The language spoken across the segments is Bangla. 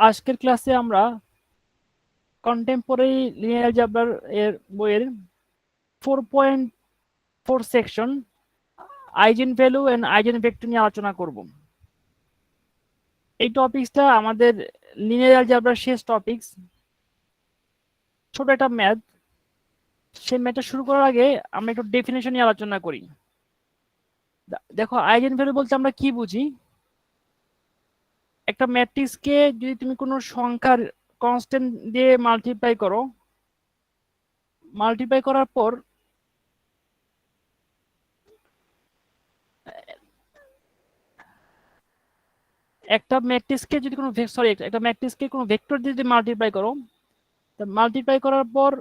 আজকের ক্লাসে আমরা কন্টেম্পোরারি লিনিয়ার অ্যালজেব্রার এর বইয়ের 4.4 section eigenvalue and eigenvector নিয়ে আলোচনা করব। এই টপিকসটা আমাদের লিনিয়ার অ্যালজেব্রার শেষ টপিকস। ছোট একটা ম্যাথ, সেই ম্যাথটা শুরু করার আগে আমরা একটু ডেফিনেশন নিয়ে আলোচনা করি। দেখো, আইজেন ভ্যালু বলতে আমরা কি বুঝি? একটা ম্যাট্রিক্সকে যদি তুমি কোনো সংখ্যার কনস্ট্যান্ট দিয়ে মাল্টিপ্লাই করার পর একটা ম্যাট্রিক্সকে যদি কোনো একটা ম্যাট্রিক্সকে কোনো ভেক্টর দিয়ে যদি মাল্টিপ্লাই করো, মাল্টিপ্লাই করার পর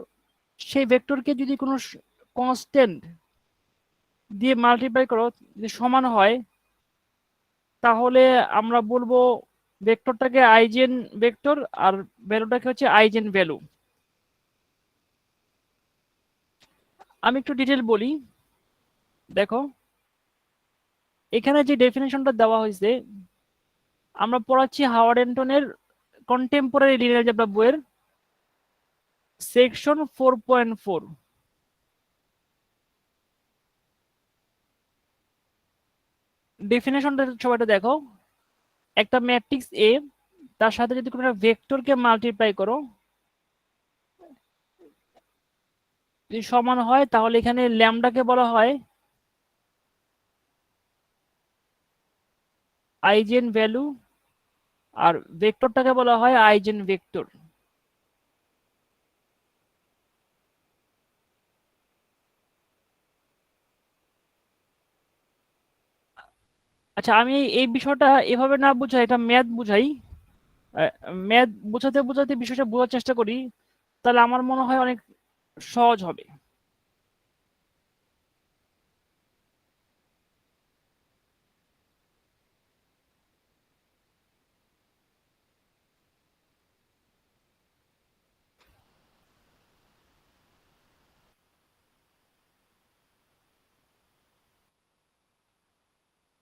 সেই ভেক্টরকে যদি কোনো কনস্ট্যান্ট দিয়ে মাল্টিপ্লাই করো, যদি সমান হয়, তাহলে আমরা বলবো ভেক্টরটাকে আইজেন ভেক্টর আর ভ্যালুটাকে হচ্ছে আইজেন ভ্যালু। আমি একটু ডিটেল বলি। দেখো, এখানে যে ডেফিনেশনটা দেওয়া হয়েছে, আমরা পড়াচ্ছি হাওয়ার্ড অ্যান্টনের কন্টেম্পোরারি লিনিয়ার অ্যালজেব্রা বইয়ের সেকশন 4.4। ডেফিনেশনটা সবাইটা দেখো, একটা ম্যাট্রিক্স এ, তার সাথে যদি কোনো একটা ভেক্টরকে মাল্টিপ্লাই করো, যদি সমান হয়, তাহলে এখানে ল্যামডাকে বলা হয় আইজেন ভ্যালু আর ভেক্টরটাকে বলা হয় আইজেন ভেক্টর। আচ্ছা, আমি এই বিষয়টা এভাবে না বুঝাই, এটা ম্যাথ বুঝাই। ম্যাথ বোঝাতে বোঝাতে বিষয়টা বোঝার চেষ্টা করি, তাহলে আমার মনে হয় অনেক সহজ হবে।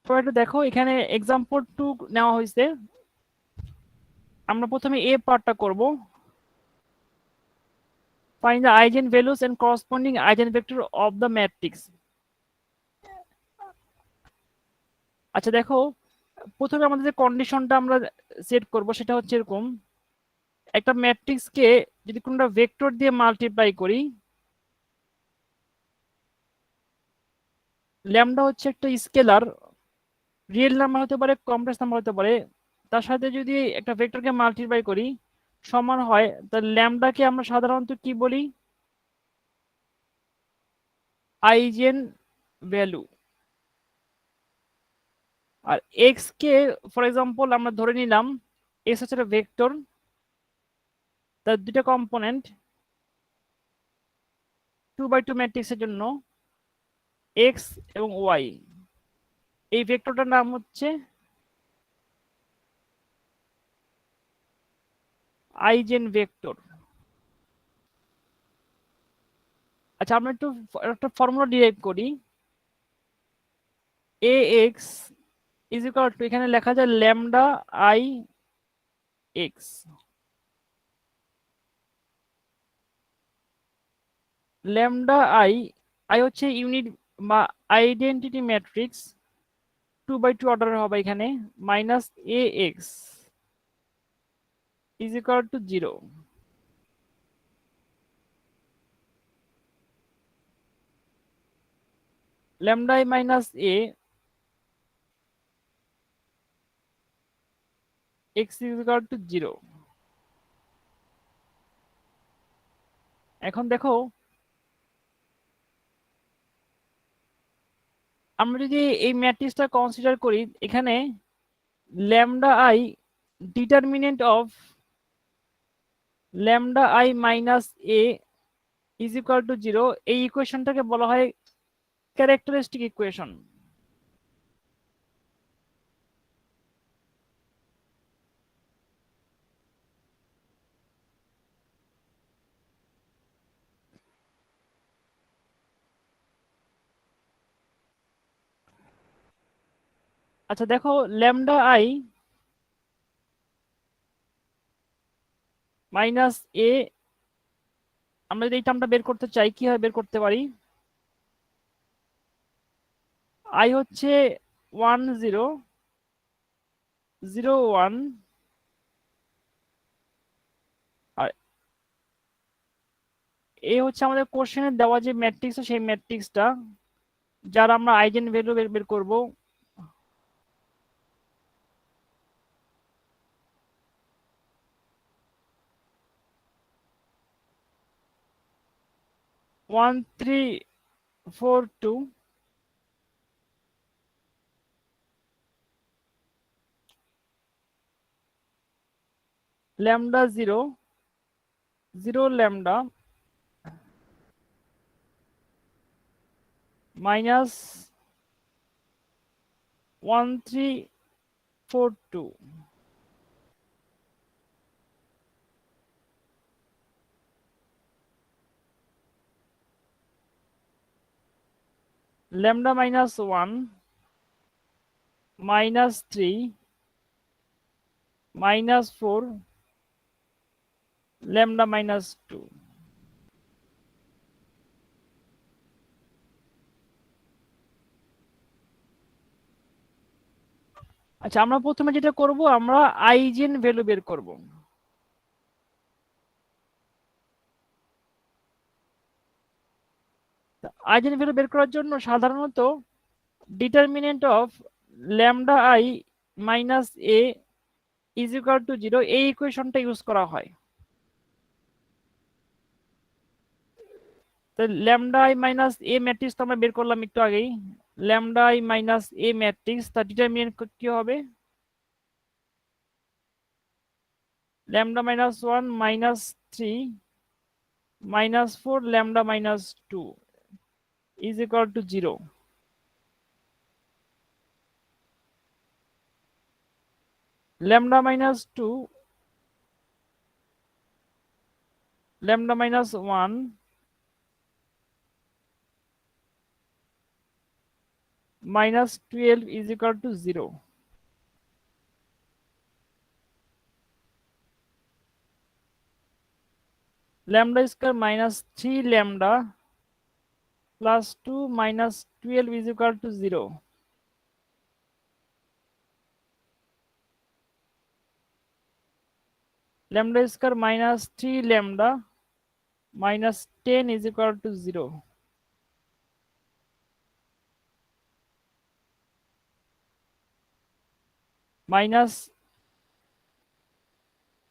তো এটা দেখো, এখানে এক্সাম্পল 2 নেওয়া হয়েছে। আমরা প্রথমে এ পার্টটা করব। Find the eigenvalues and corresponding eigenvector of the matrix. আচ্ছা দেখো, প্রথমে আমাদের যে কন্ডিশনটা আমরা সেট করব সেটা হচ্ছে এরকম: একটা ম্যাট্রিক্সকে যদি কোনোটা ভেক্টর দিয়ে মাল্টিপ্লাই করি, ল্যামডা হচ্ছে একটা স্কেলার, রিয়েল নাম্বার হতে পারে, কমপ্লেক্স নাম্বার হতে পারে, তার সাথে যদি একটা ভেক্টরকে মাল্টিপ্লাই করি সমান হয়, তাহলে ল্যামডাকে আমরা সাধারণত কি বলি? Eigenvalue. আর এক্স কে, ফর এক্সাম্পল আমরা ধরে নিলাম এক্স হচ্ছে একটা ভেক্টর, তার দুটো কম্পোনেন্ট 2x2 ম্যাট্রিক্সের জন্য এক্স এবং ওয়াই। এই ভেক্টরটার নাম হচ্ছে আইজেন ভেক্টর। আচ্ছা, আমরা একটু একটা ফর্মুলা ডিরাইভ করি। এ এক্স ইজ ইকুয়াল টু, এখানে লেখা যায় lambda I x. Lambda I, I হচ্ছে ইউনিট বা আইডেন্টিটি ম্যাট্রিক্স, 2x2 অর্ডারের হবে এখানে, minus A x is equal to 0। Lambda I minus A x is equal to 0। এখন দেখো, আমরা যদি এই ম্যাট্রিক্সটা কনসিডার করি, এখানে lambda I determinant of lambda I minus A is equal to 0, এই ইকুয়েশনটাকে বলা হয় ক্যারেক্টারিস্টিক ইকুয়েশন। আচ্ছা দেখো, ল্যামডা আই মাইনাস এ, আমরা যদি এই টার্মটা বের করতে চাই কিভাবে বের করতে পারি? আই হচ্ছে 1001, আর এ হচ্ছে আমাদের কোশ্চেনে দেওয়া যে ম্যাট্রিক্স, সেই ম্যাট্রিক্সটা যার আমরা আইজেন ভ্যালু বের করব। One three four two lambda zero, zero lambda minus 1342 lambda minus 1 minus 3 minus 4 lambda minus 2। আচ্ছা, আমরা প্রথমে যেটা করব, আমরা আইজেন ভ্যালু বের করব। আইজেন ভ্যালু বের করার জন্য সাধারণত determinant of lambda I minus A is equal two zero, এই ইকুয়েশনটা ইউজ করা হয়। তো lambda I minus A matrix তো আমরা বের করলাম একটু আগেই। Lambda I minus A matrix, তার ডিটারমিনেন্ট কি হবে? Lambda minus 1 minus 3 minus 4 lambda minus 2 is equal two zero. Lambda minus 2, lambda minus 1 minus 12 is equal two zero. Lambda square minus 3 lambda plus 2 minus 12 is equal two zero. Lambda square minus 3 lambda minus 10 is equal to 0. Minus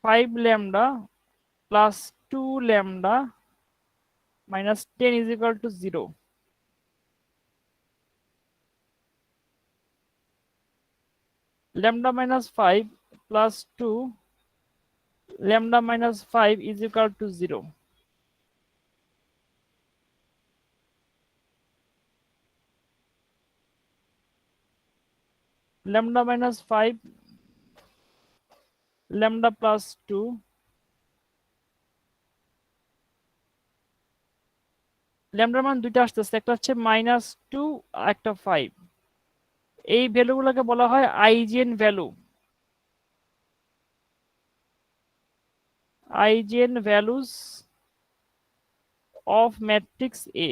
5 lambda plus 2 lambda minus 10 is equal to 0. Lambda minus 5 plus 2 lambda minus 5 is equal to 0. Lambda minus 5 lambda plus 2 lambda মান দুইটা আসতেছে, একটা হচ্ছে -2 আর একটা 5। এই ভ্যালুগুলোকে বলা হয় eigen value. Eigen values of matrix A.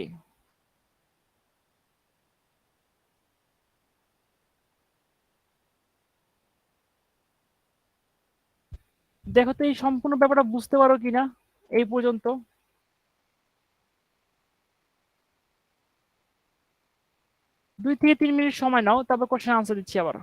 দেখো তো এই সম্পূর্ণ ব্যাপারটা বুঝতে পারো কিনা এই পর্যন্ত? 2 থেকে 3 মিনিট সময় নাও, তারপর কোশ্চেন আনসার দিচ্ছি আবার।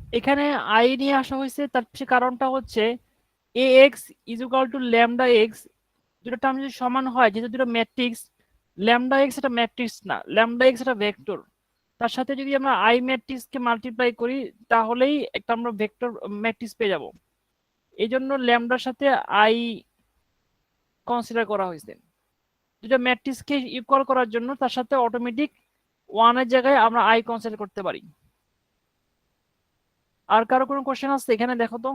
এখানে আই নিয়ে আসা হয়েছে, তার পিছনে কারণটা হচ্ছে A x is equal to lambda x, দুটো টার্ম যদি সমান হয়, যেহেতু দুটো ম্যাট্রিক্স, ল্যামডা এক্স এটা ম্যাট্রিক্স না, ল্যামডা এক্স এটা ভেক্টর, তার সাথে যদি আমরা আই ম্যাট্রিক্সকে মাল্টিপ্লাই করি তাহলেই একটা আমরা ভেক্টর ম্যাট্রিক্স পেয়ে যাব। এই জন্য ল্যামডার সাথে আই কনসিডার করা হয়েছে। দুটো ম্যাট্রিক্সকে ইকুয়াল করার জন্য তার সাথে অটোমেটিক ওয়ানের জায়গায় আমরা আই কনসিডার করতে পারি। আর কারো কোনো কোশ্চেন আছে এখানে? দেখো তো।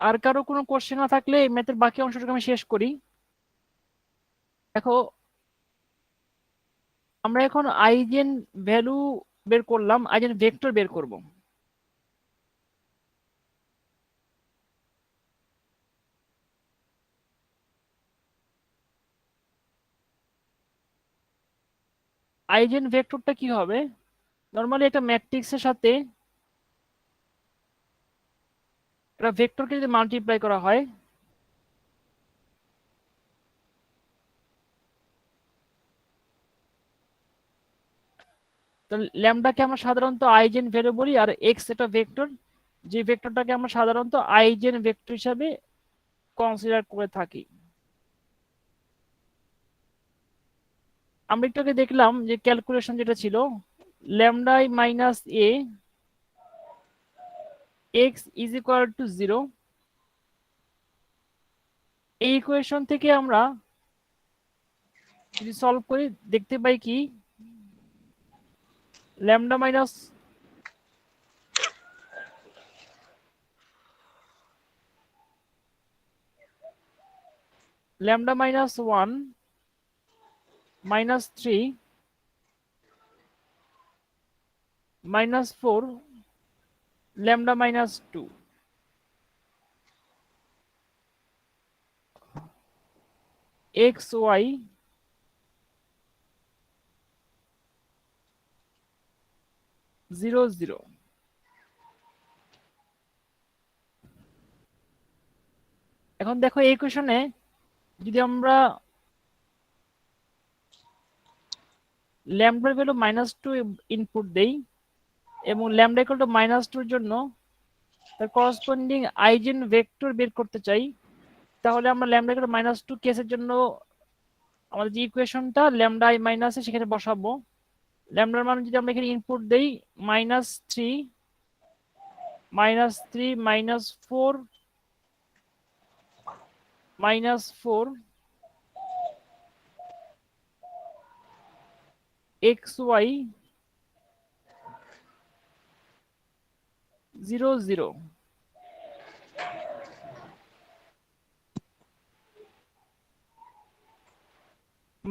আর কারো কোনো কোশ্চেন না থাকলে এই ম্যাথের বাকি অংশটুকু আমি শেষ করি। দেখো, আমরা এখন আইজেন ভ্যালু বের করলাম, আইজেন ভেক্টর বের করব। আইজেন ভেক্টরটা কি হবে? নরমালি একটা ম্যাট্রিক্সের সাথে একটা ভেক্টরকে যদি মাল্টিপ্লাই করা হয়, তাহলে ল্যামডাকে আমরা সাধারণত আইজেন ভ্যালু বলি, আর এক্স এটা ভেক্টর, যে ভেক্টরটাকে আমরা সাধারণত আইজেন ভেক্টর হিসাবে কনসিডার করে থাকি। আমরা একটু আগে দেখলাম যে ক্যালকুলেশন যেটা ছিল, lambda minus A x is equal to 0, এই ইকুয়েশন থেকে আমরা যদি সলভ করি দেখতে পাই কি, lambda minus lambda minus 1 minus 3 minus 4 lambda minus 2, x y 0 0। এখন দেখো এই কোশ্চেনে যদি আমরা ল্যামডার ভ্যালু -2 ইনপুট দেই এবং ল্যামডা ইকুয়াল টু -2 এর জন্য তার করসপন্ডিং আইজেন ভেক্টর বের করতে চাই, তাহলে আমরা ল্যামডা ইকুয়াল টু -2 কেসের জন্য আমাদের যে ইকুয়েশনটা ল্যামডা আই মাইনাস সেখানে বসাবো। ল্যামডার মান যদি আমরা এখানে ইনপুট দেই -3 -3 -4 -4 xy 0 0।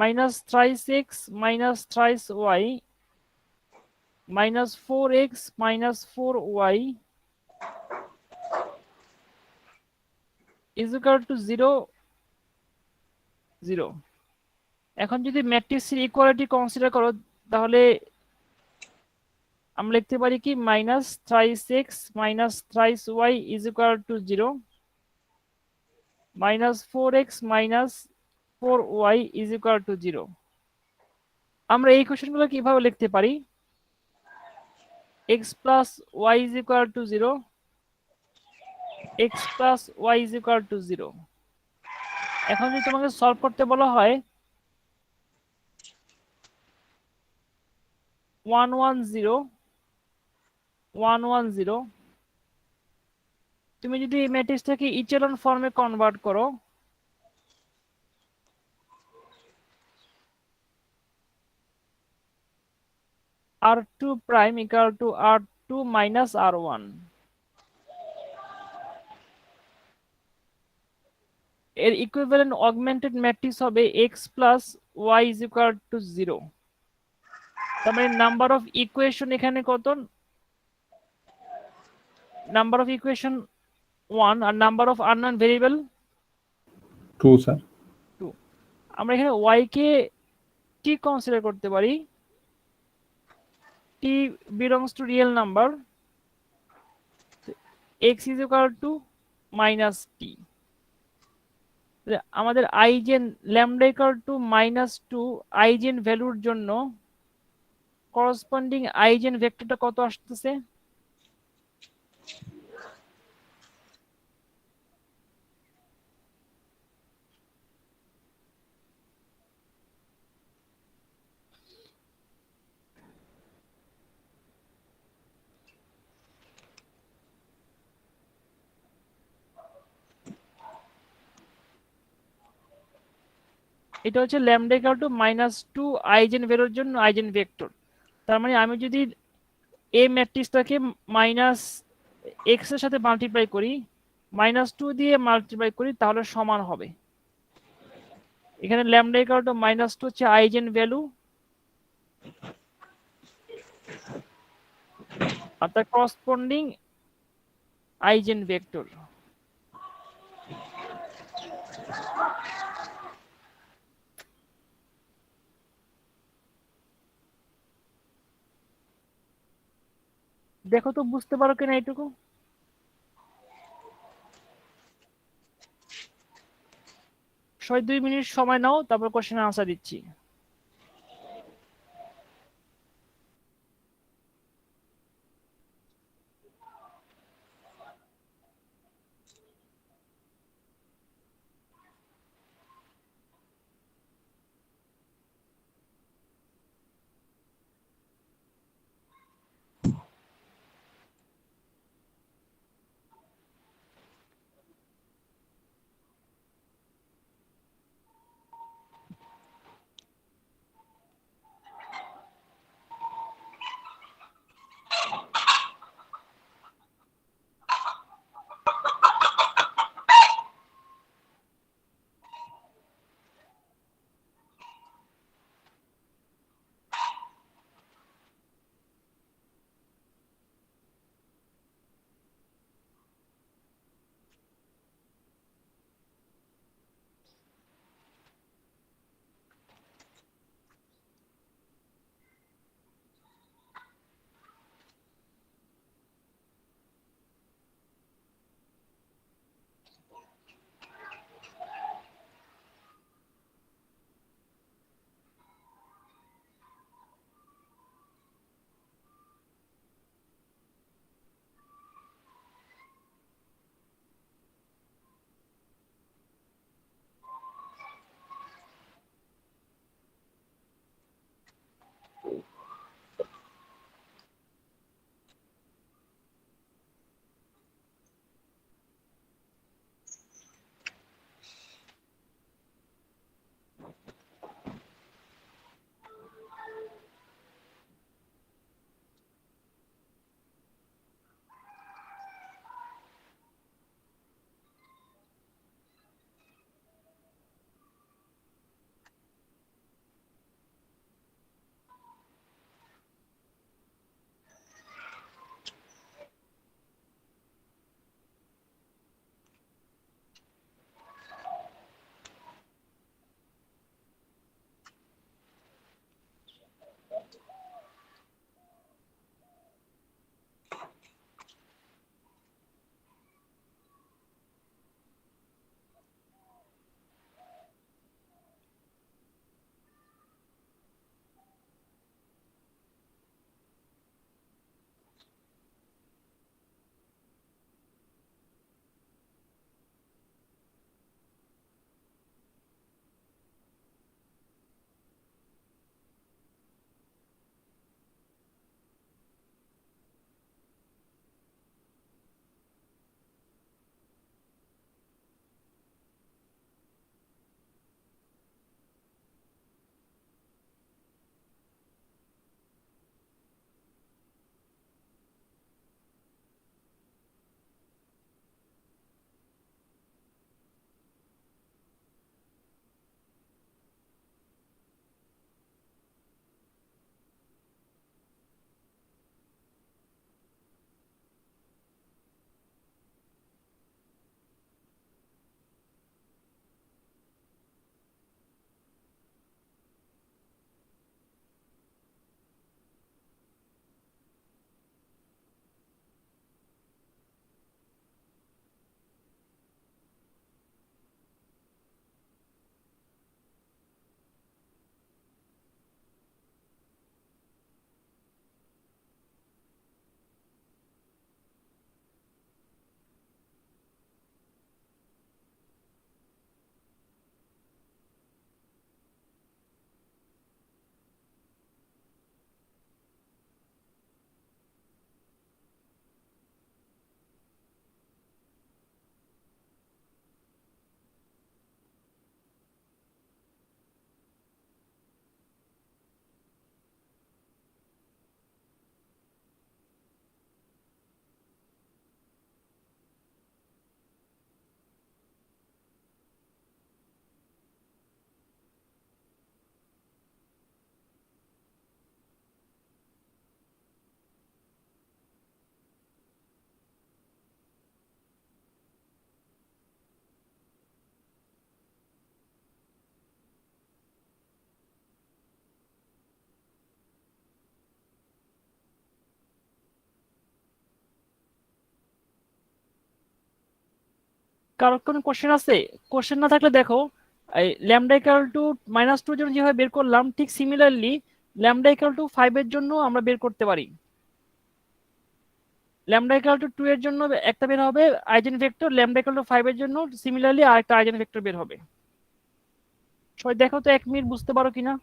minus thrice x minus thrice y minus 4x minus 4y is equal to 0 0। এখন যদি ম্যাট্রিক্সের ইকুয়ালিটি কনসিডার করো তাহলে আমরা লিখতে পারি কি minus thrice x minus thrice y is equal to 0 minus 4x minus 4y is equal to 0। আমরা এই কোশ্চেনগুলো কিভাবে লিখতে পারি? x plus y is equal to 0, x plus y is equal to 0। এখন যদি তোমাকে সলভ করতে বলা হয় 1 1 0 1 1 0, তুমি যদি এই ম্যাট্রিক্সটাকে ইচেলন ফর্মে কনভার্ট করো, r2 prime equal to r2 minus r1, এর ইকুইভ্যালেন্ট অগমেন্টেড ম্যাট্রিক্স হবে x plus y is equal to 0। তার মানে নাম্বার অফ ইকুয়েশন এখানে কত? নাম্বার অফ ইকুয়েশন 1 আর number of unknown variable 2 sir 2। আমরা এখানে ওয়াই কে টি কনসিডার করতে পারি, t belongs to real number, x is equal to minus t. আমাদের eigen lambda equal to -2 eigen ভ্যালুর জন্য করসপন্ডিং আইজেন ভেক্টরটা কত আসতেছে? এটা হচ্ছে ল্যামডা ইকুয়াল টু -2 আইজেন ভ্যালুর জন্য আইজেন ভেক্টর। তার মানে আমি যদি এ ম্যাট্রিক্সটাকে মাইনাস এক্স এর সাথে মাল্টিপ্লাই করি, -2 দিয়ে মাল্টিপ্লাই করি, তাহলে সমান হবে। এখানে ল্যামডা ইকুয়াল টু -2 হচ্ছে আইজেন ভ্যালু, আর তার করসপন্ডিং আইজেন ভেক্টর। দেখো তো বুঝতে পারো কিনা এইটুকু। সবাই 2 মিনিট সময় নাও, তারপর কোশ্চেন আনসার দিচ্ছি। কারো কোনো কোশ্চেন আছে? কোশ্চেন না থাকলে দেখো, এই ল্যামডা ইকুয়াল টু -2 এর জন্য যেভাবে বের করলাম ঠিক সিমিলারলি ল্যামডা ইকুয়াল টু 5 এর জন্য আমরা বের করতে পারি। ল্যামডা ইকুয়াল টু 2 এর জন্য একটা বের হবে eigen vector, lambda equal two 5 এর জন্য সিমিলারলি আরেকটা আইজেন ভেক্টর বের হবে। সবাই দেখো তো 1 মিনিট বুঝতে পারো কিনা।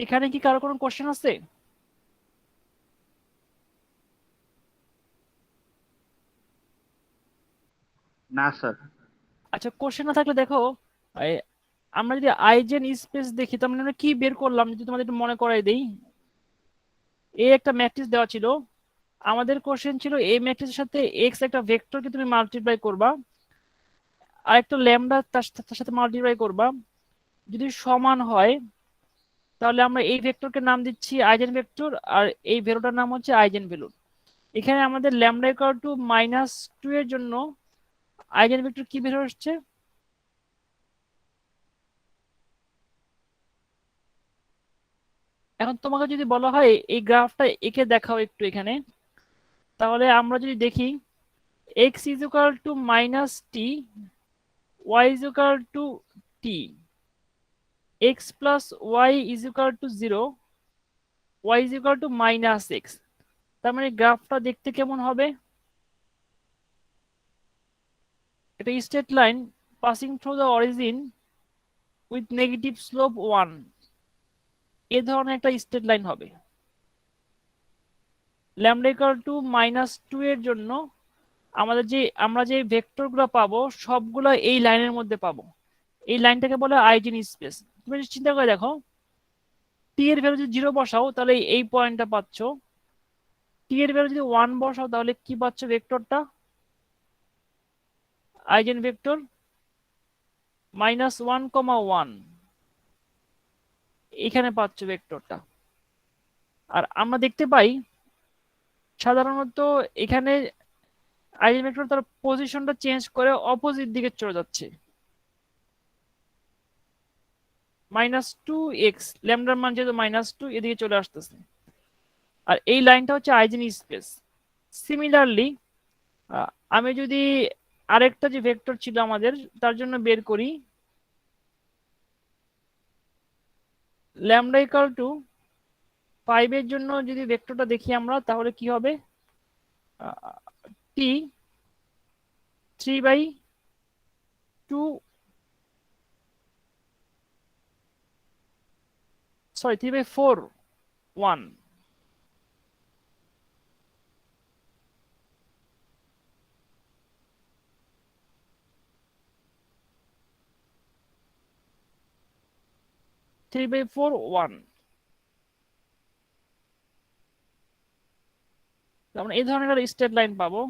এখানে কি কারো কোনো কোশ্চেন আছে? না স্যার। আচ্ছা, কোশ্চেন না থাকলে দেখো, এই আমরা যদি আইজেন স্পেস দেখি তার মানে আমরা কি বের করলাম যদি তোমাদের একটু মনে করাই দেই। এই একটা ম্যাট্রিক্স দেওয়া ছিল, আমাদের কোশ্চেন ছিল এই ম্যাট্রিক্সের সাথে এক্স একটা ভেক্টরকে তুমি মাল্টিপ্লাই করবা, আর একটা ল্যামডা তার সাথে মাল্টিপ্লাই করবা, যদি সমান হয় তাহলে আমরা এই ভেক্টরকে নাম দিচ্ছি আইজেন ভেক্টর, আর এই ভ্যালুটার নাম হচ্ছে আইজেন ভ্যালু। এখানে আমাদের ল্যামডা ইকুয়াল টু -2 এর জন্য আইজেন ভেক্টর কি বের হচ্ছে? এখন তোমাকে যদি বলা হয় এই গ্রাফটা এঁকে দেখাও একটু এখানে, তাহলে আমরা যদি দেখি x is equal two -t, y is equal two t, x plus y is equal to 0, y is equal two -x। তার মানে গ্রাফটা দেখতে কেমন হবে? এটা straight line passing through the origin with negative slope 1, এ ধরনের একটা স্ট্রেট লাইন হবে। ল্যামডা ইকুয়াল টু -2 এর জন্য আমরা যে ভেক্টরগুলো পাবো সবগুলো এই লাইনের মধ্যে পাবো। এই লাইনটাকে বলে আইজেন স্পেস। তুমি যদি চিন্তা করে দেখো, টি এর ভ্যালু যদি 0 বসাও তাহলে এই পয়েন্টটা পাচ্ছ, টি এর ভ্যালু যদি 1 বসাও তাহলে কি পাচ্ছ? ভেক্টরটা আইজেন ভেক্টর -1, 1 এখানে পাচ্ছ ভেক্টরটা। আর আমরা দেখতে পাই সাধারণত এখানে আইজেন ভেক্টর তার পজিশনটা চেঞ্জ করে অপোজিট দিকে চলে যাচ্ছে, -2x, ল্যামডার মান যেহেতু -2 এদিকে চলে আসতেছে। আর এই লাইনটা হচ্ছে আইজেন স্পেস। সিমিলারলি আমি যদি আরেকটা যে ভেক্টর ছিল আমাদের তার জন্য বের করি, ল্যামডা ইকুয়াল টু 5 এর জন্য যদি ভেক্টরটা দেখি আমরা তাহলে কি হবে? টি 3/2, সরি 3/4, 1, 3/4, 1। আমরা এই ধরনের স্ট্রেট লাইন পাবো।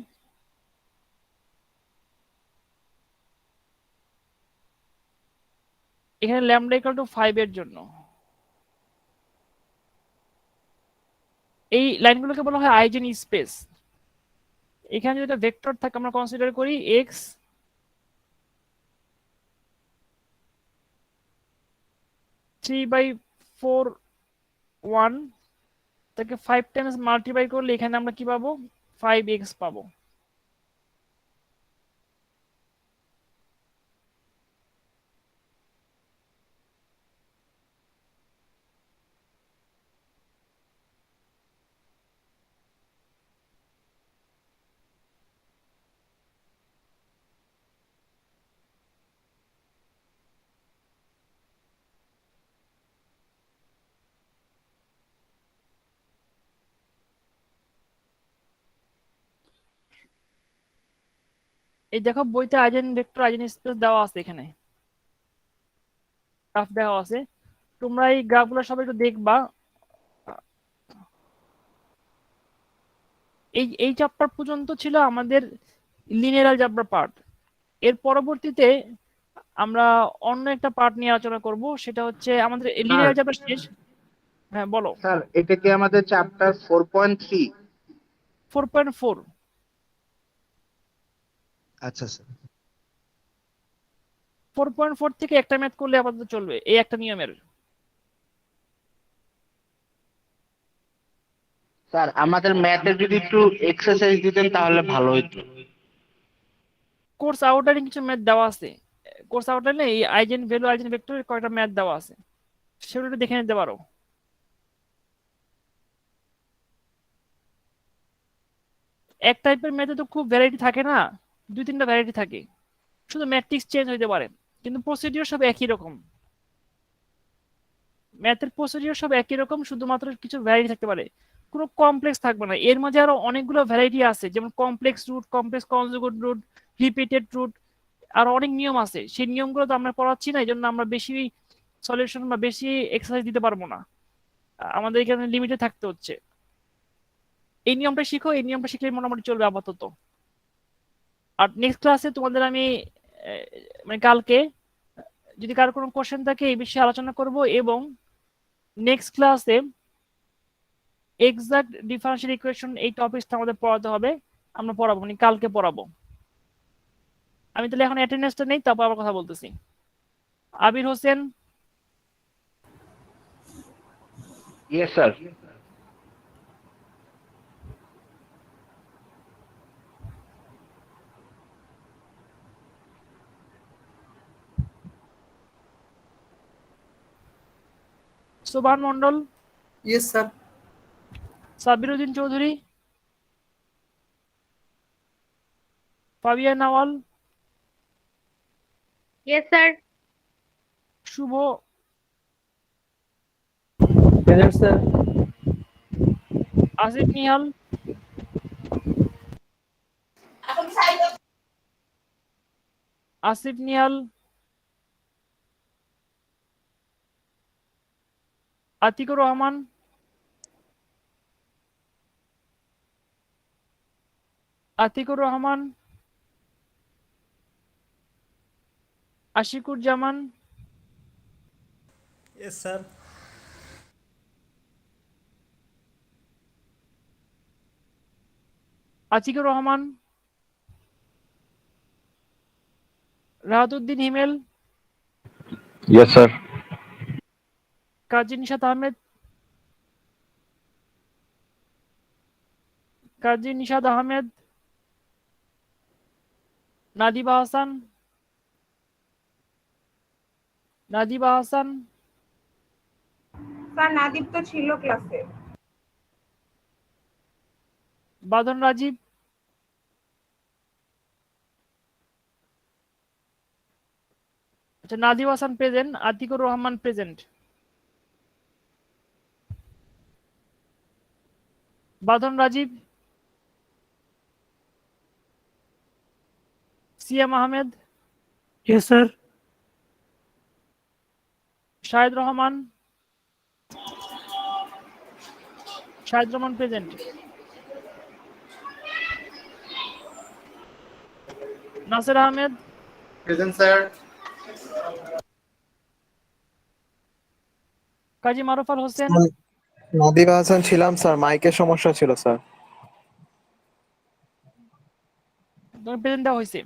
এখানে ল্যামডা ইকুয়াল টু 5 এর জন্য এই লাইনগুলোকে বলা হয় আইজেন স্পেস। এখানে যদি একটা ভেক্টর থাকে আমরা কনসিডার করি x 3/4 1, তাকে 5 টাইমস মাল্টিপ্লাই করলে এখানে আমরা কি পাবো 5x পাবো। এই দেখো বইতে আইজেন ভেক্টর আইজেন স্পেস দেওয়া আছে, এখানে গ্রাফ দেওয়া আছে, তোমরা এই গ্রাফগুলো সবাই একটু দেখবা। এই চ্যাপ্টার পর্যন্ত ছিল আমাদের লিনিয়ার অ্যালজেব্রা পার্ট। এর পরবর্তীতে আমরা অন্য একটা পার্ট নিয়ে আলোচনা করব, সেটা হচ্ছে আমাদের লিনিয়ার অ্যালজেব্রা শেষ। হ্যাঁ বলো। স্যার এটা কি আমাদের চ্যাপ্টার 4.3? 4.4। আচ্ছা স্যার। 4.4 থেকে একটা ম্যাথ করলে আপাতত চলবে, এই একটা নিয়মের। স্যার আমাদের ম্যাথে যদি একটু এক্সারসাইজ দিতেন তাহলে ভালো হতো। কোর্স আউটলাইনে কিছু ম্যাথ দেওয়া আছে, কোর্স আউটলাইনে এই আইজেন ভ্যালু আইজেন ভেক্টরের কয়টা ম্যাথ দেওয়া আছে, সেগুলো একটু দেখে নিতে পারো। এক টাইপের ম্যাথে তো খুব ভ্যারাইটি থাকে না, 2-3টা ভ্যারাইটি থাকে, শুধু ম্যাট্রিক্স চেঞ্জ হইতে পারে, কিন্তু প্রসিডিওর সব একই রকম। ম্যাথের প্রসিডিওর সব একই রকম, শুধুমাত্র কিছু ভ্যারাইটি থাকতে পারে, কোনো কমপ্লেক্স থাকবে না। এর মাঝে আরো অনেকগুলো ভ্যারাইটি আছে, যেমন complex root, complex conjugate root, repeated root, আর অনেক নিয়ম আছে। সেই নিয়মগুলো তো আমরা পড়াচ্ছি না, এই জন্য আমরা বেশি সলিউশন বা বেশি এক্সারসাইজ দিতে পারবো না, আমাদের এখানে লিমিটে থাকতে হচ্ছে। এই নিয়মটা শিখো, এই নিয়মটা শিখলে মোটামুটি চলবে আপাতত। আর নেক্সট ক্লাসে তোমাদের আমি মানে কালকে যদি কারো কোনো কোশ্চেন থাকে এই বিষয়ে আলোচনা করব, এবং নেক্সট ক্লাসে এক্সাক্ট ডিফারেনশিয়াল ইকুয়েশন এই টপিকটা আমাদের পড়াতে হবে, আমরা পড়াবো মানে কালকে পড়াবো। আমি তাহলে এখন অ্যাটেন্ডেন্সটা নেই, তারপর আবার কথা বলতেছি। Abir Hossain, yes sir. Subhan Mondal, Yes, sir. Sabiruddin Chowdhury, Fabia Nawal, Yes, sir. Shuvo, Present, sir. Asif Nihal, Asif Nihal, Atiqur Rahman, Atiqur Rahman, Ashiqur Zaman, Yes, sir. Atiqur Rahman, Rahatuddin Himel, Yes, sir. Kazi Nishat Ahmed, Kazi Nishad Ahmed, Nadiba Hasan, Nadiba Hasan, sir Nadip তো ছিল ক্লাসে। বাঁধন রাজীব, আচ্ছা Nadib Hasan present, Atiqur Rahman present, Badhon Rajib, Siam Ahmed, Yes, sir. Shahed Rahman, Shahed Rahman present, Nasir Ahmed, Present, sir. Kazi Maruf Al Hossain, Nadiba Hasan ছিলাম স্যার, মাইকের সমস্যা ছিল স্যার। প্রেজেন্ট দেওয়া হয়েছে।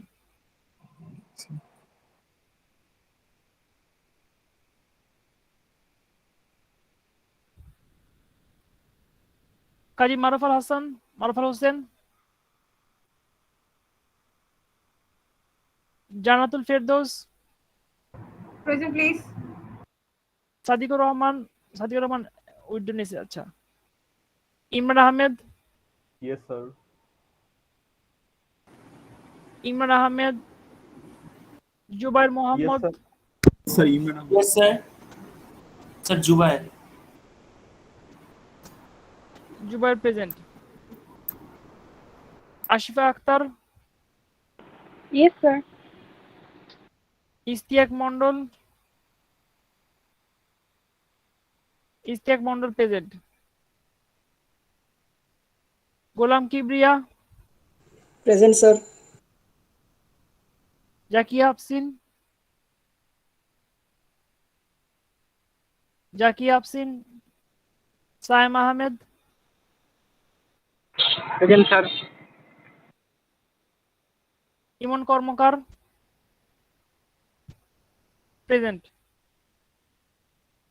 Kazi Maruf Al Hasan, Maruf Al Hossain, Jannatul Ferdous, Present, please. Sadiqur Rahman, Sadiqur Rahman withdraw নিয়েছে। আচ্ছা, Imran Ahmed, Yes, sir. Imran Ahmed, Jubair Mohammad, Sir, Imran. Yes, sir. Sir, Jubair. Jubair present. Ashifa Akter, Yes, sir. Ishtiaq Mondal, Ishtiaq Mondal present. Golam Kibria, Present, sir. Zakia Afsin, Zakia Afsin, Sayem Ahmed, present sir. Emon Karmakar present.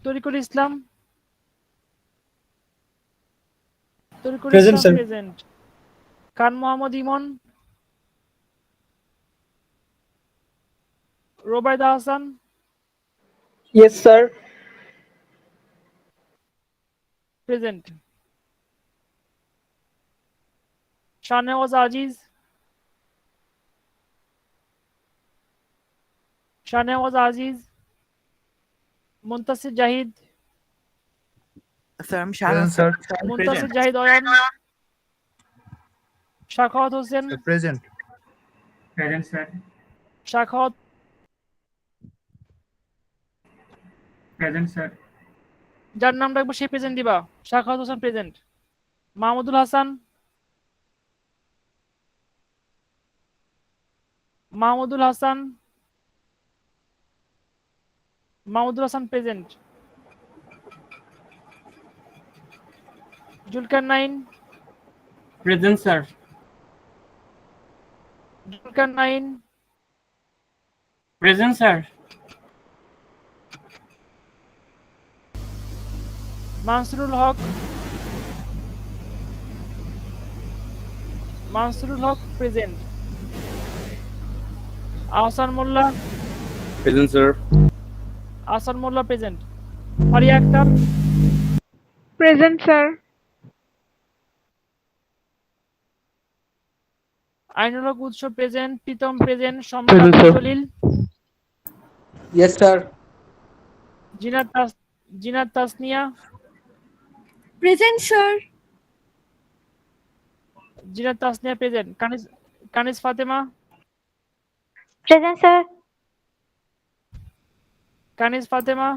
Tariqul Islam, Tariqul Present, Islam sir. Present. Khan Mohammad Emon, Robayda Hasan, Yes, sir. Present. Shahnewaz Aziz, Shahnewaz Aziz, Muntasir Zahid, sir আমি Present, sir. Muntasir Zahid Ayon, Shakhawat Hossain, Present. Present, sir. Shakhawat, Present, sir. যার নাম রাখবো সে প্রেজেন্ট দিবা। Shakhawat Hossain present. Mahmudul Hasan, Mahmudul Hasan, Mahmudul Hasan present. Zulkar Nain, Present, sir. Zulkar Nain, Present, sir. Mansurul Haque, Mansurul Haque present. Ahsan Molla, Present, sir. Ahsan Molla present. Faria Akter, Present, sir. Ainul Haque Utsho present. Pritam present. Samrat Jalil, Yes, sir. Zinat Tasnia, Present, sir. Zinat Tasnia present. Kaniz Fatema, Present, sir. Kaniz Fatema,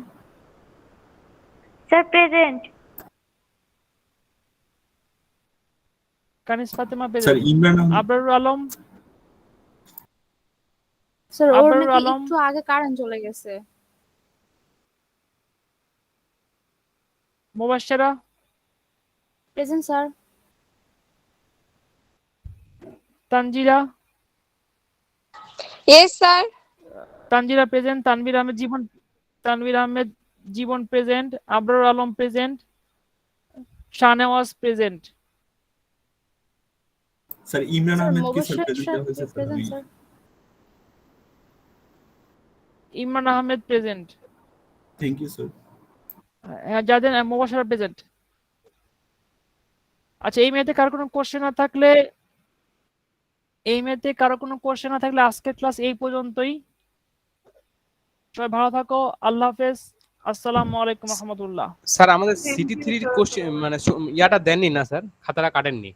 Sir, present. Kaniz Fatema Sir, present. Imran. Abrarul Alam, sir ওর আবরারুল নাকি আলম, একটু আগে কারেন্ট চলে গেছে। Mubashshira, present, sir. Tanzira, Yes, sir. Tanzira present. Tanvir Ahmed জীবন present. Abrarul Alam present. Shahnewaz present. Sir, Imran sir Ahmed ki sir Mubashshir present সাথে হয়েছে sir প্রেজেন্ট, আমি- sir. Imran Ahmed present. Thank you, sir. হ্যাঁ, যাদের মুবাশশিরা প্রেজেন্ট। আচ্ছা, এই মেয়েতে কারো কোনো কোশ্চেন না থাকলে আজকের ক্লাস এই পর্যন্তই। সবাই ভালো থাকো, আল্লাহ হাফেজ, আসসালামু আলাইকুম রহমতুল্লাহ। স্যার আমাদের সিটি থ্রির কোশ্চেন মানে ইয়াটা দেননি না স্যার, খাতাটা কাটেননি।